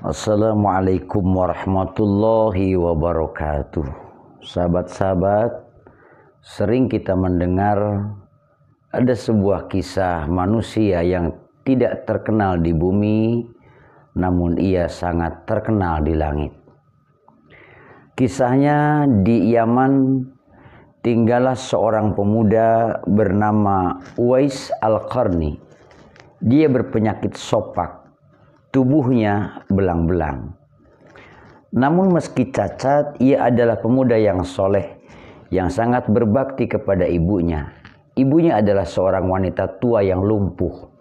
Assalamualaikum warahmatullahi wabarakatuh. Sahabat-sahabat, sering kita mendengar ada sebuah kisah manusia yang tidak terkenal di bumi, namun ia sangat terkenal di langit. Kisahnya di Yaman tinggallah seorang pemuda bernama Uwais Al-Qarni. Dia berpenyakit sopak. Tubuhnya belang-belang. Namun meski cacat, ia adalah pemuda yang soleh, yang sangat berbakti kepada ibunya. Ibunya adalah seorang wanita tua yang lumpuh.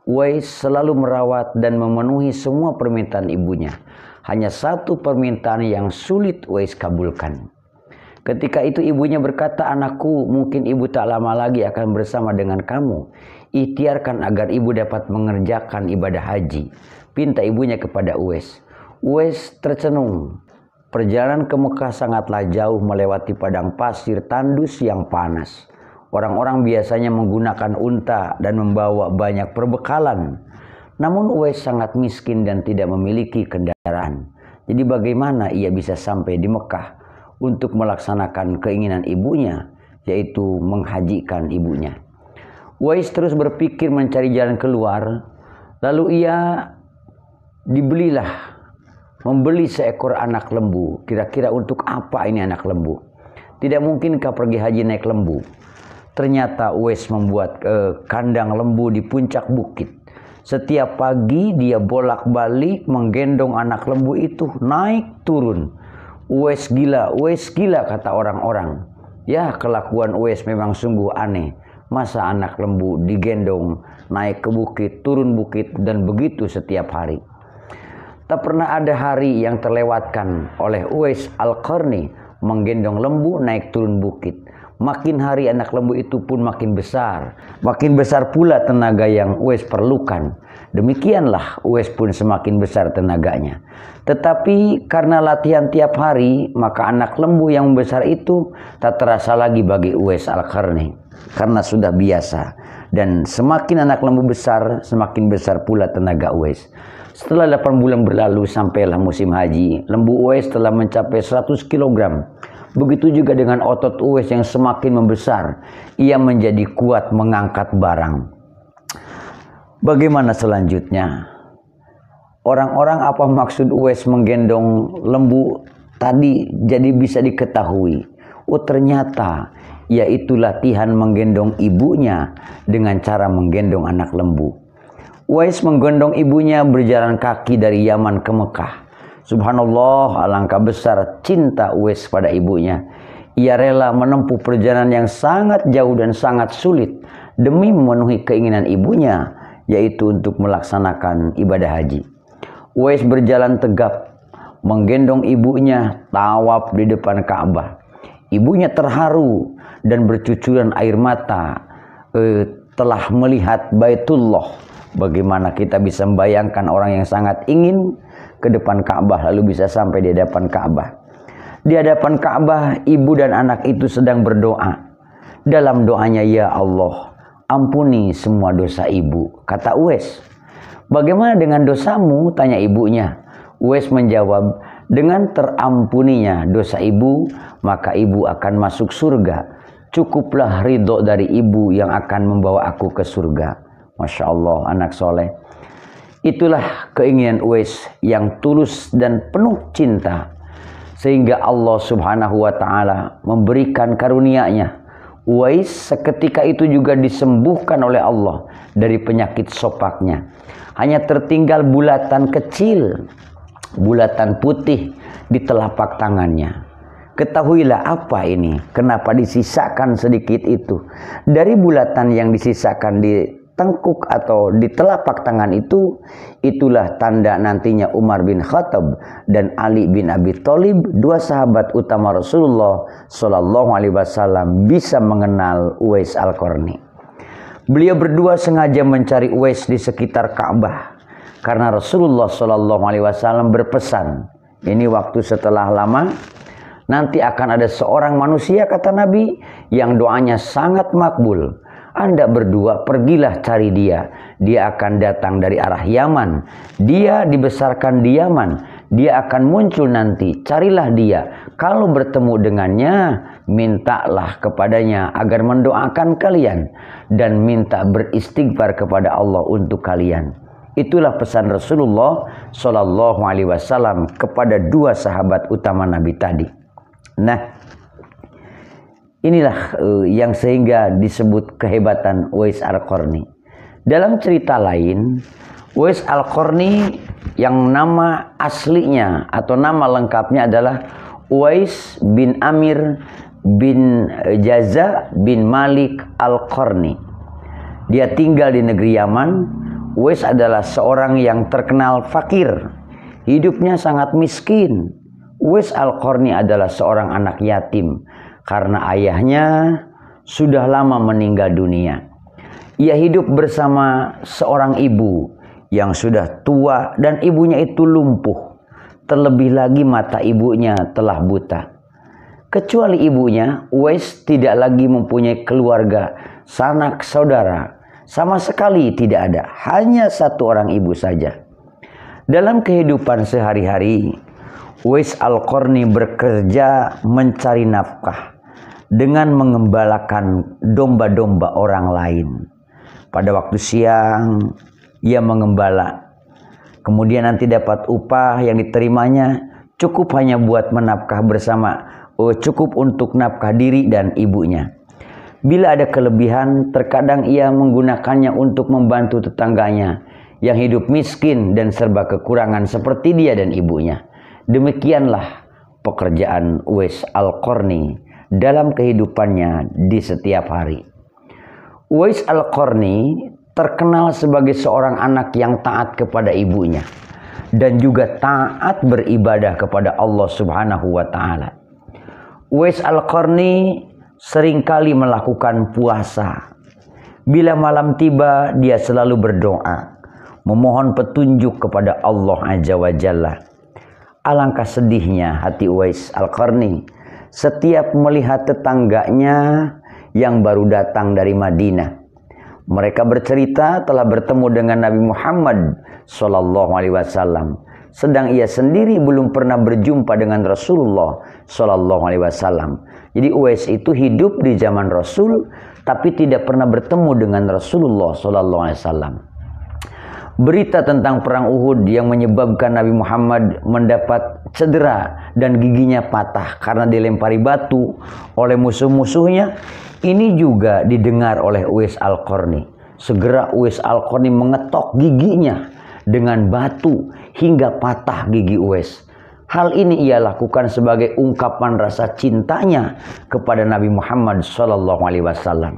Uwais selalu merawat dan memenuhi semua permintaan ibunya. Hanya satu permintaan yang sulit Uwais kabulkan. Ketika itu ibunya berkata, "Anakku, mungkin ibu tak lama lagi akan bersama dengan kamu. Ikhtiarkan agar ibu dapat mengerjakan ibadah haji." Pinta ibunya kepada Uwais. Uwais tercenung. Perjalanan ke Mekah sangatlah jauh melewati padang pasir tandus yang panas. Orang-orang biasanya menggunakan unta dan membawa banyak perbekalan. Namun Uwais sangat miskin dan tidak memiliki kendaraan. Jadi bagaimana ia bisa sampai di Mekah untuk melaksanakan keinginan ibunya, yaitu menghajikan ibunya. Uwais terus berpikir mencari jalan keluar. Lalu ia membeli seekor anak lembu. Kira-kira untuk apa ini anak lembu? Tidak mungkinkah pergi haji naik lembu? Ternyata Uwais membuat kandang lembu di puncak bukit. Setiap pagi dia bolak-balik menggendong anak lembu itu naik turun. Uwais gila kata orang-orang. Ya, kelakuan Uwais memang sungguh aneh. Masa anak lembu digendong naik ke bukit, turun bukit, dan begitu setiap hari. Tak pernah ada hari yang terlewatkan oleh Uwais Al-Qarni menggendong lembu naik turun bukit. Makin hari anak lembu itu pun makin besar. Makin besar pula tenaga yang Uwais perlukan. Demikianlah Uwais pun semakin besar tenaganya. Tetapi karena latihan tiap hari, maka anak lembu yang besar itu tak terasa lagi bagi Uwais Al-Qarni. Karena sudah biasa. Dan semakin anak lembu besar, semakin besar pula tenaga Uwais. Setelah 8 bulan berlalu sampailah musim haji. Lembu Uwais telah mencapai 100 kg. Begitu juga dengan otot Uwais yang semakin membesar. Ia menjadi kuat mengangkat barang. Bagaimana selanjutnya? Orang-orang apa maksud Uwais menggendong lembu tadi jadi bisa diketahui. Oh, ternyata yaitu latihan menggendong ibunya dengan cara menggendong anak lembu. Uwais menggendong ibunya berjalan kaki dari Yaman ke Mekah. Subhanallah, alangkah besar cinta Uwais pada ibunya. Ia rela menempuh perjalanan yang sangat jauh dan sangat sulit demi memenuhi keinginan ibunya, yaitu untuk melaksanakan ibadah haji. Uwais berjalan tegap, menggendong ibunya tawaf di depan Ka'bah. Ibunya terharu dan bercucuran air mata telah melihat Baitullah. Bagaimana kita bisa membayangkan orang yang sangat ingin ke depan Ka'bah lalu bisa sampai di hadapan Ka'bah. Di hadapan Ka'bah, ibu dan anak itu sedang berdoa. Dalam doanya, "Ya Allah, ampuni semua dosa ibu," kata Uwais. "Bagaimana dengan dosamu?" tanya ibunya. Uwais menjawab, "Dengan terampuninya dosa ibu, maka ibu akan masuk surga. Cukuplah ridho dari ibu yang akan membawa aku ke surga." Masya Allah, anak soleh. Itulah keinginan Uwais yang tulus dan penuh cinta. Sehingga Allah subhanahu wa ta'ala memberikan karunia-Nya. Uwais seketika itu juga disembuhkan oleh Allah dari penyakit sopaknya. Hanya tertinggal bulatan kecil, bulatan putih di telapak tangannya. Ketahuilah apa ini, kenapa disisakan sedikit itu. Dari bulatan yang disisakan di tengkuk atau di telapak tangan itu, itulah tanda nantinya Umar bin Khattab dan Ali bin Abi Thalib, dua sahabat utama Rasulullah Shallallahu Alaihi Wasallam, bisa mengenal Uwais Al-Qarni. Beliau berdua sengaja mencari Uwais di sekitar Ka'bah karena Rasulullah Shallallahu Alaihi Wasallam berpesan, ini waktu setelah lama nanti akan ada seorang manusia, kata Nabi, yang doanya sangat makbul. Anda berdua pergilah cari dia. Dia akan datang dari arah Yaman. Dia dibesarkan di Yaman. Dia akan muncul nanti. Carilah dia. Kalau bertemu dengannya, mintalah kepadanya agar mendoakan kalian. Dan minta beristighfar kepada Allah untuk kalian. Itulah pesan Rasulullah Shallallahu Alaihi Wasallam kepada dua sahabat utama Nabi tadi. Nah, inilah yang sehingga disebut kehebatan Uwais Al-Qarni. Dalam cerita lain, Uwais Al-Qarni yang nama aslinya atau nama lengkapnya adalah Uwais bin Amir bin Jaza bin Malik Al-Qarni. Dia tinggal di negeri Yaman. Uwais adalah seorang yang terkenal fakir. Hidupnya sangat miskin. Uwais Al-Qarni adalah seorang anak yatim karena ayahnya sudah lama meninggal dunia. Ia hidup bersama seorang ibu yang sudah tua dan ibunya itu lumpuh. Terlebih lagi mata ibunya telah buta. Kecuali ibunya, Uwais tidak lagi mempunyai keluarga, sanak saudara. Sama sekali tidak ada, hanya satu orang ibu saja. Dalam kehidupan sehari-hari, Uwais Al-Qarni bekerja mencari nafkah dengan mengembalakan domba-domba orang lain. Pada waktu siang, ia mengembala. Kemudian nanti dapat upah yang diterimanya cukup hanya buat menafkah bersama, cukup untuk nafkah diri dan ibunya. Bila ada kelebihan, terkadang ia menggunakannya untuk membantu tetangganya yang hidup miskin dan serba kekurangan seperti dia dan ibunya. Demikianlah pekerjaan Uwais Al-Qarni dalam kehidupannya di setiap hari. Uwais Al-Qarni terkenal sebagai seorang anak yang taat kepada ibunya dan juga taat beribadah kepada Allah Subhanahu wa taala. Uwais Al-Qarni seringkali melakukan puasa. Bila malam tiba, dia selalu berdoa, memohon petunjuk kepada Allah Azza wa Jalla. Alangkah sedihnya hati Uwais Al-Qarni setiap melihat tetangganya yang baru datang dari Madinah. Mereka bercerita telah bertemu dengan Nabi Muhammad Sallallahu Alaihi Wasallam, sedang ia sendiri belum pernah berjumpa dengan Rasulullah Sallallahu Alaihi Wasallam. Jadi Uwais itu hidup di zaman Rasul, tapi tidak pernah bertemu dengan Rasulullah Sallallahu Alaihi Wasallam. Berita tentang perang Uhud yang menyebabkan Nabi Muhammad mendapat cedera dan giginya patah karena dilempari batu oleh musuh-musuhnya, ini juga didengar oleh Uwais Al-Qarni. Segera Uwais Al-Qarni mengetok giginya dengan batu hingga patah gigi Uwais. Hal ini ia lakukan sebagai ungkapan rasa cintanya kepada Nabi Muhammad SAW.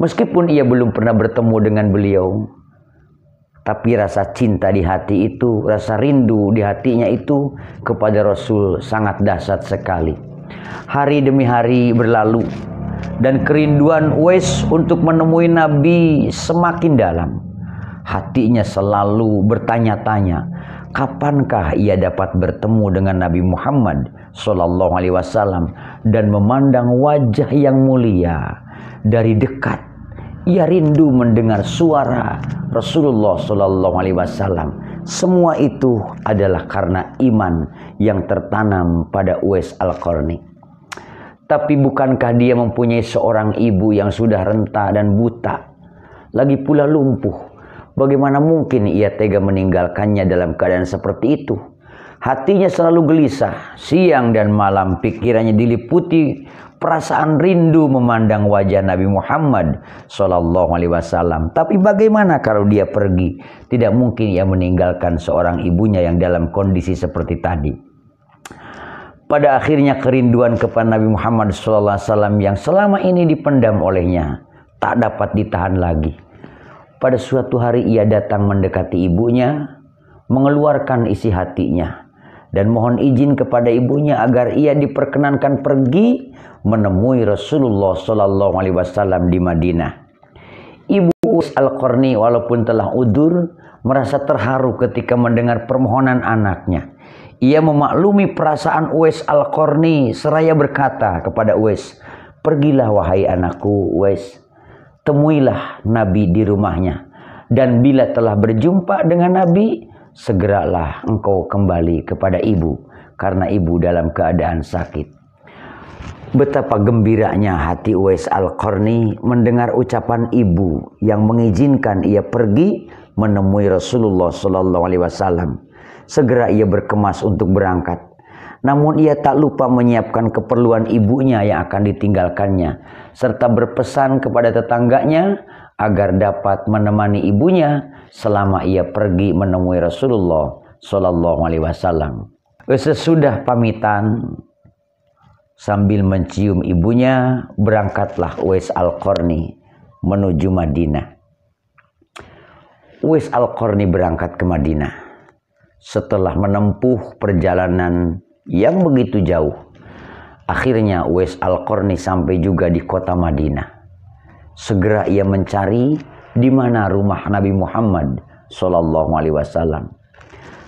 Meskipun ia belum pernah bertemu dengan beliau, tapi rasa cinta di hati itu, rasa rindu di hatinya itu kepada Rasul sangat dahsyat sekali. Hari demi hari berlalu dan kerinduan Uwais untuk menemui Nabi semakin dalam. Hatinya selalu bertanya-tanya, kapankah ia dapat bertemu dengan Nabi Muhammad Sallallahu Alaihi Wasallam dan memandang wajah yang mulia dari dekat. Ia rindu mendengar suara Rasulullah Sallallahu Alaihi Wasallam. Semua itu adalah karena iman yang tertanam pada Uwais Al-Qarni. Tapi bukankah dia mempunyai seorang ibu yang sudah renta dan buta, lagi pula lumpuh? Bagaimana mungkin ia tega meninggalkannya dalam keadaan seperti itu? Hatinya selalu gelisah, siang dan malam pikirannya diliputi perasaan rindu memandang wajah Nabi Muhammad Sallallahu Alaihi Wasallam. Tapi bagaimana kalau dia pergi? Tidak mungkin ia meninggalkan seorang ibunya yang dalam kondisi seperti tadi. Pada akhirnya kerinduan kepada Nabi Muhammad Sallallahu Alaihi Wasallam yang selama ini dipendam olehnya tak dapat ditahan lagi. Pada suatu hari ia datang mendekati ibunya, mengeluarkan isi hatinya, dan mohon izin kepada ibunya agar ia diperkenankan pergi menemui Rasulullah Sallallahu Alaihi Wasallam di Madinah. Ibu Uwais Al-Qarni walaupun telah udur, merasa terharu ketika mendengar permohonan anaknya. Ia memaklumi perasaan Uwais Al-Qarni seraya berkata kepada Uwais, "Pergilah wahai anakku Uwais, temuilah Nabi di rumahnya. Dan bila telah berjumpa dengan Nabi, segeralah engkau kembali kepada ibu, karena ibu dalam keadaan sakit. Betapa gembiranya hati Uwais Al-Qarni mendengar ucapan ibu yang mengizinkan ia pergi menemui Rasulullah SAW. Segera ia berkemas untuk berangkat. Namun ia tak lupa menyiapkan keperluan ibunya yang akan ditinggalkannya, serta berpesan kepada tetangganya agar dapat menemani ibunya selama ia pergi menemui Rasulullah SAW. Sesudah pamitan, sambil mencium ibunya, berangkatlah Uwais Al-Qarni menuju Madinah. Uwais Al-Qarni berangkat ke Madinah. Setelah menempuh perjalanan yang begitu jauh, akhirnya Uwais Al-Qarni sampai juga di kota Madinah. Segera ia mencari di mana rumah Nabi Muhammad SAW.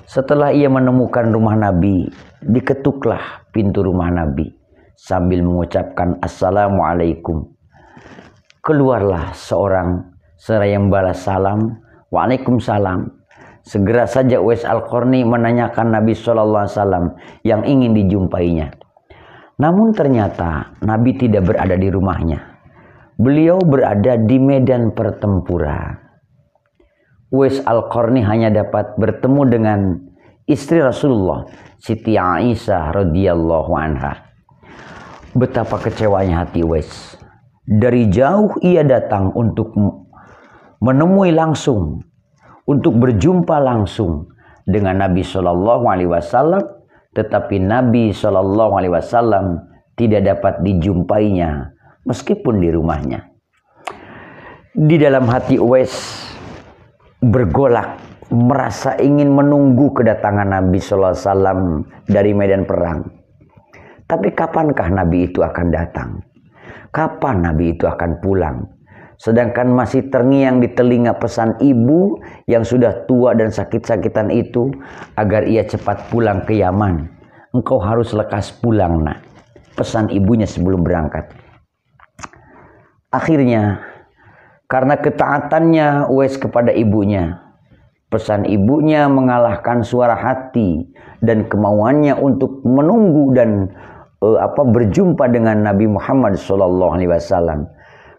Setelah ia menemukan rumah Nabi, diketuklah pintu rumah Nabi sambil mengucapkan Assalamualaikum. Keluarlah seorang seraya membalas salam, Waalaikumsalam. Segera saja Uwais Al-Qarni menanyakan Nabi SAW yang ingin dijumpainya. Namun ternyata Nabi tidak berada di rumahnya. Beliau berada di medan pertempuran. Uwais Al-Qarni hanya dapat bertemu dengan istri Rasulullah, Siti Aisyah radhiyallahu anha. Betapa kecewanya hati Uwais. Dari jauh ia datang untuk menemui langsung, untuk berjumpa langsung dengan Nabi SAW, tetapi Nabi SAW tidak dapat dijumpainya meskipun di rumahnya. Di dalam hati Uwais bergolak, merasa ingin menunggu kedatangan Nabi SAW dari medan perang. Tapi kapankah Nabi itu akan datang? Kapan Nabi itu akan pulang? Sedangkan masih terngiang di telinga pesan ibu yang sudah tua dan sakit-sakitan itu agar ia cepat pulang ke Yaman. Engkau harus lekas pulang, nak. Pesan ibunya sebelum berangkat. Akhirnya, karena ketaatannya Uwais kepada ibunya, pesan ibunya mengalahkan suara hati dan kemauannya untuk menunggu dan berjumpa dengan Nabi Muhammad SAW.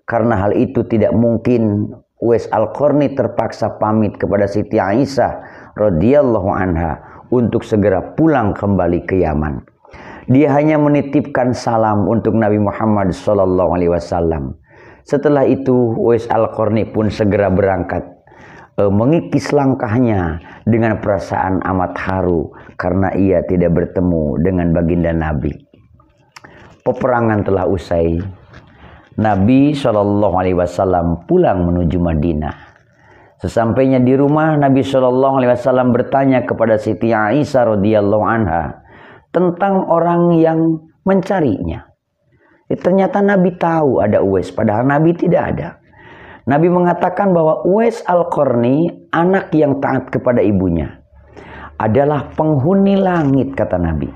Karena hal itu tidak mungkin, Uwais Al-Qarni terpaksa pamit kepada Siti Aisyah radhiyallahu anha untuk segera pulang kembali ke Yaman. Dia hanya menitipkan salam untuk Nabi Muhammad SAW. Setelah itu Uwais Al-Qarni pun segera berangkat, mengikis langkahnya dengan perasaan amat haru karena ia tidak bertemu dengan baginda Nabi. Peperangan telah usai. Nabi SAW pulang menuju Madinah. Sesampainya di rumah, Nabi SAW bertanya kepada Siti Aisyah radhiyallahu anha tentang orang yang mencarinya. Ternyata Nabi tahu ada Uwais, padahal Nabi tidak ada. Nabi mengatakan bahwa Uwais Al-Qarni, anak yang taat kepada ibunya, adalah penghuni langit, kata Nabi.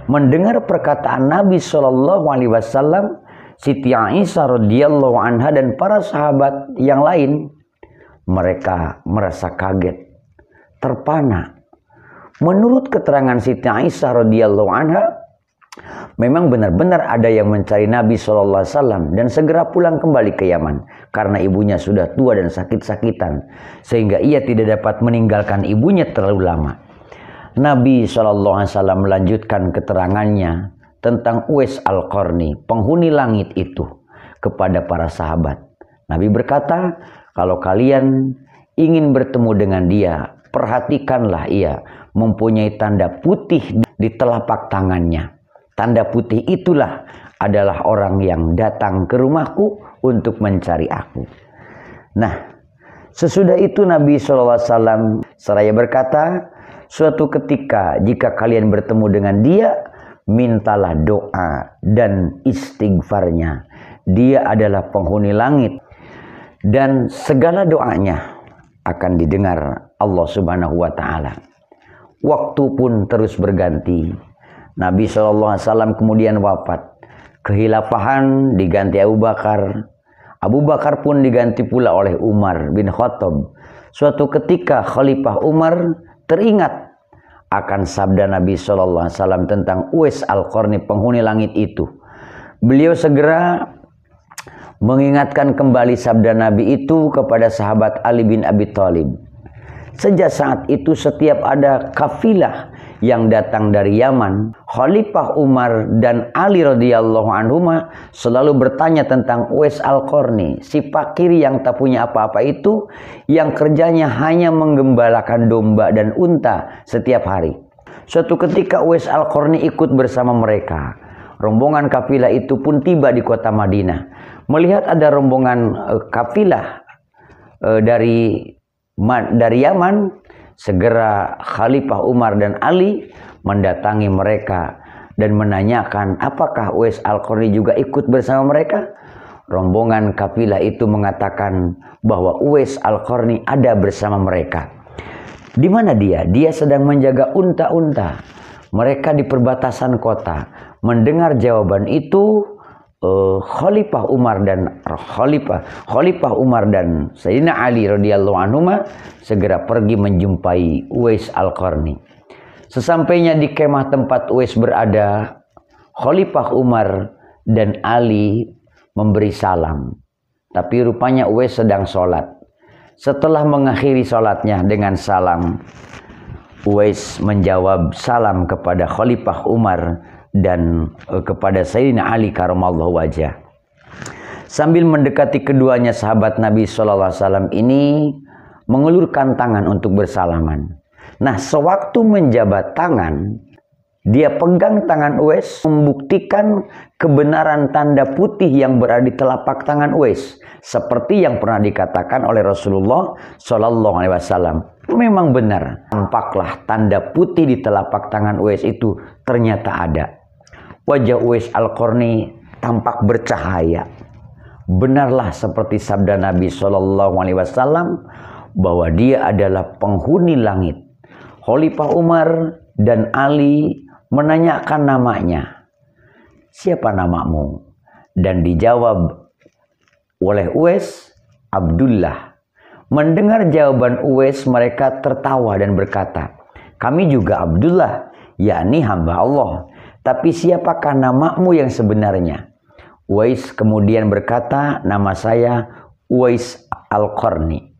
Mendengar perkataan Nabi SAW, Siti Aisyah radhiyallahu anha dan para sahabat yang lain, mereka merasa kaget, terpana. Menurut keterangan Siti Aisyah radhiyallahu anha, memang benar-benar ada yang mencari Nabi SAW dan segera pulang kembali ke Yaman karena ibunya sudah tua dan sakit-sakitan, sehingga ia tidak dapat meninggalkan ibunya terlalu lama. Nabi SAW melanjutkan keterangannya tentang Uwais Al-Qarni, penghuni langit itu, kepada para sahabat. Nabi berkata, kalau kalian ingin bertemu dengan dia, perhatikanlah ia mempunyai tanda putih di telapak tangannya. Tanda putih itulah adalah orang yang datang ke rumahku untuk mencari aku. Nah, sesudah itu Nabi SAW seraya berkata, suatu ketika jika kalian bertemu dengan dia, mintalah doa dan istighfarnya. Dia adalah penghuni langit dan segala doanya akan didengar Allah Subhanahu wa Ta'ala. Waktu pun terus berganti. Nabi SAW kemudian wafat. Kehilafahan diganti Abu Bakar. Abu Bakar pun diganti pula oleh Umar bin Khattab. Suatu ketika Khalifah Umar teringat akan sabda Nabi SAW tentang Uwais Al-Qarni, penghuni langit itu. Beliau segera mengingatkan kembali sabda Nabi itu kepada sahabat Ali bin Abi Thalib. Sejak saat itu setiap ada kafilah yang datang dari Yaman, Khalifah Umar dan Ali radhiyallahu anhuma selalu bertanya tentang Uwais Al-Qarni, si fakir yang tak punya apa-apa itu, yang kerjanya hanya menggembalakan domba dan unta setiap hari. Suatu ketika Uwais Al-Qarni ikut bersama mereka. Rombongan kafilah itu pun tiba di kota Madinah. Melihat ada rombongan kafilah dari Yaman, segera Khalifah Umar dan Ali mendatangi mereka dan menanyakan apakah Uwais Al-Qarni juga ikut bersama mereka. Rombongan kafilah itu mengatakan bahwa Uwais Al-Qarni ada bersama mereka. Di mana dia? Dia sedang menjaga unta-unta. Mereka di perbatasan kota. Mendengar jawaban itu, Khalifah Umar dan Sayyidina Ali radhiyallahu anhuma segera pergi menjumpai Uwais Al-Qarni. Sesampainya di kemah tempat Uwais berada, Khalifah Umar dan Ali memberi salam. Tapi rupanya Uwais sedang sholat. Setelah mengakhiri sholatnya dengan salam, Uwais menjawab salam kepada Khalifah Umar dan kepada Sayyidina Ali karamallahu wajah. Sambil mendekati keduanya, sahabat Nabi SAW ini mengulurkan tangan untuk bersalaman. Nah, sewaktu menjabat tangan, dia pegang tangan Uwais, membuktikan kebenaran tanda putih yang berada di telapak tangan Uwais, seperti yang pernah dikatakan oleh Rasulullah SAW. Memang benar, tampaklah tanda putih di telapak tangan Uwais itu ternyata ada. Wajah Uwais Al-Qarni tampak bercahaya. Benarlah seperti sabda Nabi SAW bahwa dia adalah penghuni langit. Khalifah Umar dan Ali menanyakan namanya. Siapa namamu? Dan dijawab oleh Uwais, Abdullah. Mendengar jawaban Uwais, mereka tertawa dan berkata, kami juga Abdullah, yakni hamba Allah. Tapi siapakah namamu yang sebenarnya? Uwais kemudian berkata, nama saya Uwais Al-Qarni.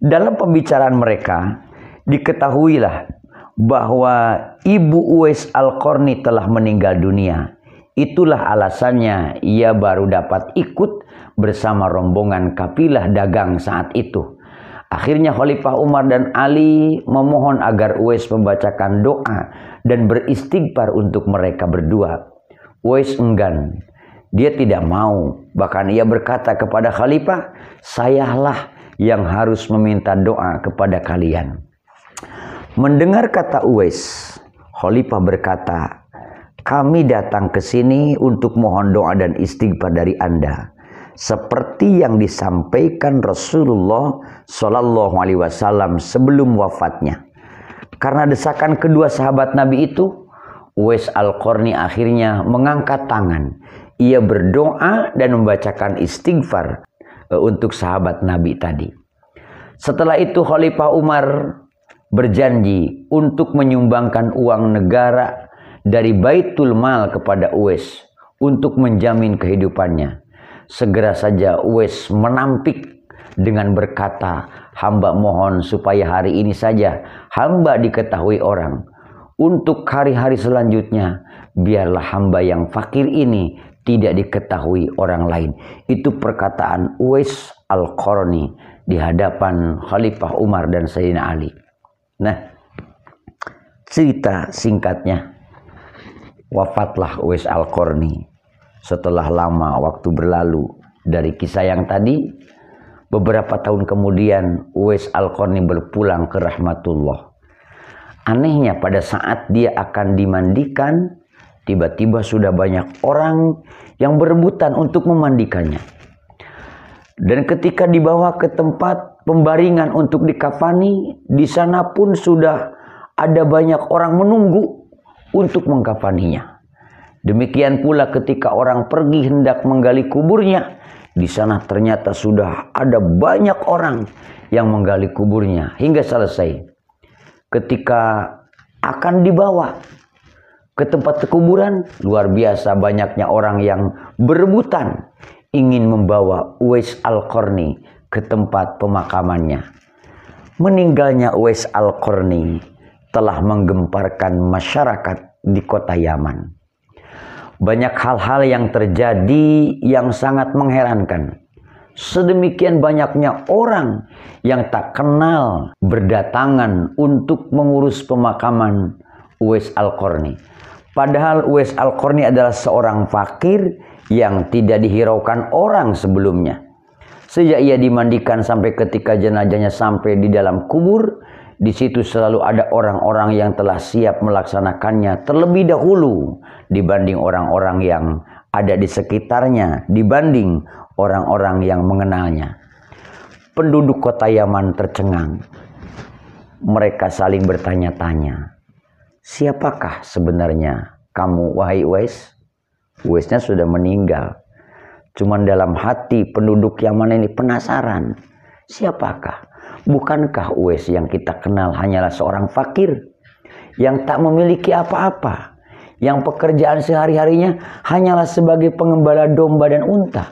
Dalam pembicaraan mereka, diketahuilah bahwa ibu Uwais Al-Qarni telah meninggal dunia. Itulah alasannya ia baru dapat ikut bersama rombongan kafilah dagang saat itu. Akhirnya Khalifah Umar dan Ali memohon agar Uwais membacakan doa dan beristighfar untuk mereka berdua. Uwais enggan. Dia tidak mau. Bahkan ia berkata kepada Khalifah, sayalah yang harus meminta doa kepada kalian. Mendengar kata Uwais, Khalifah berkata, kami datang ke sini untuk mohon doa dan istighfar dari Anda, seperti yang disampaikan Rasulullah SAW sebelum wafatnya. Karena desakan kedua sahabat Nabi itu, Uwais Al-Qarni akhirnya mengangkat tangan. Ia berdoa dan membacakan istighfar untuk sahabat Nabi tadi. Setelah itu Khalifah Umar berjanji untuk menyumbangkan uang negara dari Baitul Mal kepada Uwais untuk menjamin kehidupannya. Segera saja Uwais menampik dengan berkata, hamba mohon supaya hari ini saja hamba diketahui orang. Untuk hari-hari selanjutnya biarlah hamba yang fakir ini tidak diketahui orang lain. Itu perkataan Uwais Al-Qarni di hadapan Khalifah Umar dan Sayyidina Ali. Nah, cerita singkatnya, wafatlah Uwais Al-Qarni. Setelah lama waktu berlalu dari kisah yang tadi, beberapa tahun kemudian Uwais Al-Qarni berpulang ke rahmatullah. Anehnya pada saat dia akan dimandikan, tiba-tiba sudah banyak orang yang berebutan untuk memandikannya. Dan ketika dibawa ke tempat pembaringan untuk dikafani, di sana pun sudah ada banyak orang menunggu untuk mengkafaninya. Demikian pula ketika orang pergi hendak menggali kuburnya, Di sana ternyata sudah ada banyak orang yang menggali kuburnya hingga selesai. Ketika akan dibawa ke tempat kuburan, luar biasa banyaknya orang yang berebutan ingin membawa Uwais Al-Qarni ke tempat pemakamannya. Meninggalnya Uwais Al-Qarni telah menggemparkan masyarakat di kota Yaman. Banyak hal-hal yang terjadi yang sangat mengherankan. Sedemikian banyaknya orang yang tak kenal berdatangan untuk mengurus pemakaman Uwais Al-Qarni. Padahal Uwais Al-Qarni adalah seorang fakir yang tidak dihiraukan orang sebelumnya. Sejak ia dimandikan sampai ketika jenazahnya sampai di dalam kubur, di situ selalu ada orang-orang yang telah siap melaksanakannya terlebih dahulu dibanding orang-orang yang ada di sekitarnya, dibanding orang-orang yang mengenalnya. Penduduk kota Yaman tercengang. Mereka saling bertanya-tanya, siapakah sebenarnya kamu, wahai Uwais? Uwaisnya sudah meninggal. Cuman dalam hati penduduk Yaman ini penasaran, siapakah? Bukankah Uwais yang kita kenal hanyalah seorang fakir yang tak memiliki apa-apa, yang pekerjaan sehari-harinya hanyalah sebagai pengembala domba dan unta?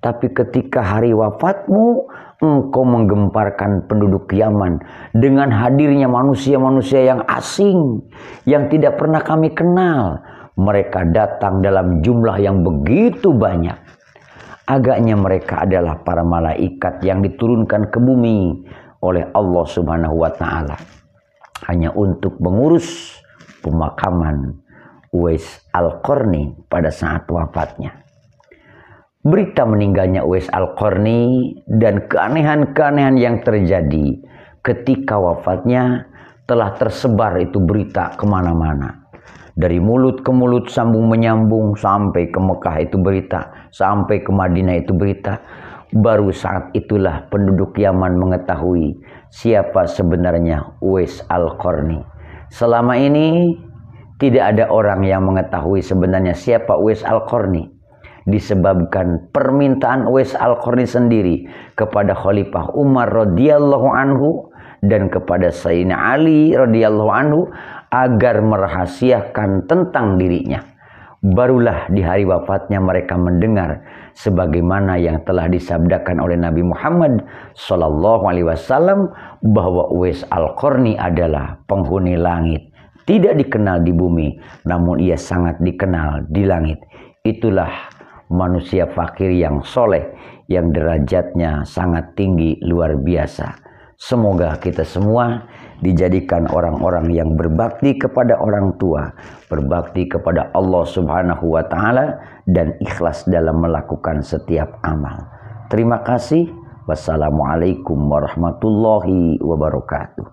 Tapi ketika hari wafatmu, engkau menggemparkan penduduk Yaman dengan hadirnya manusia-manusia yang asing, yang tidak pernah kami kenal. Mereka datang dalam jumlah yang begitu banyak. Agaknya mereka adalah para malaikat yang diturunkan ke bumi oleh Allah Subhanahu wa Ta'ala hanya untuk mengurus pemakaman Uwais Al-Qarni pada saat wafatnya. Berita meninggalnya Uwais Al-Qarni dan keanehan-keanehan yang terjadi ketika wafatnya telah tersebar itu berita kemana-mana. Dari mulut ke mulut sambung menyambung sampai ke Mekah itu berita, sampai ke Madinah itu berita. Baru saat itulah penduduk Yaman mengetahui siapa sebenarnya Uwais Al-Qarni. Selama ini tidak ada orang yang mengetahui sebenarnya siapa Uwais Al-Qarni, disebabkan permintaan Uwais Al-Qarni sendiri kepada Khalifah Umar radhiyallahu anhu dan kepada Sayyidina Ali radhiyallahu anhu agar merahasiakan tentang dirinya. Barulah di hari wafatnya mereka mendengar sebagaimana yang telah disabdakan oleh Nabi Muhammad SAW bahwa Uwais Al-Qarni adalah penghuni langit. Tidak dikenal di bumi, namun ia sangat dikenal di langit. Itulah manusia fakir yang soleh, yang derajatnya sangat tinggi, luar biasa. Semoga kita semua dijadikan orang-orang yang berbakti kepada orang tua, berbakti kepada Allah Subhanahu wa Ta'ala, dan ikhlas dalam melakukan setiap amal. Terima kasih. Wassalamualaikum warahmatullahi wabarakatuh.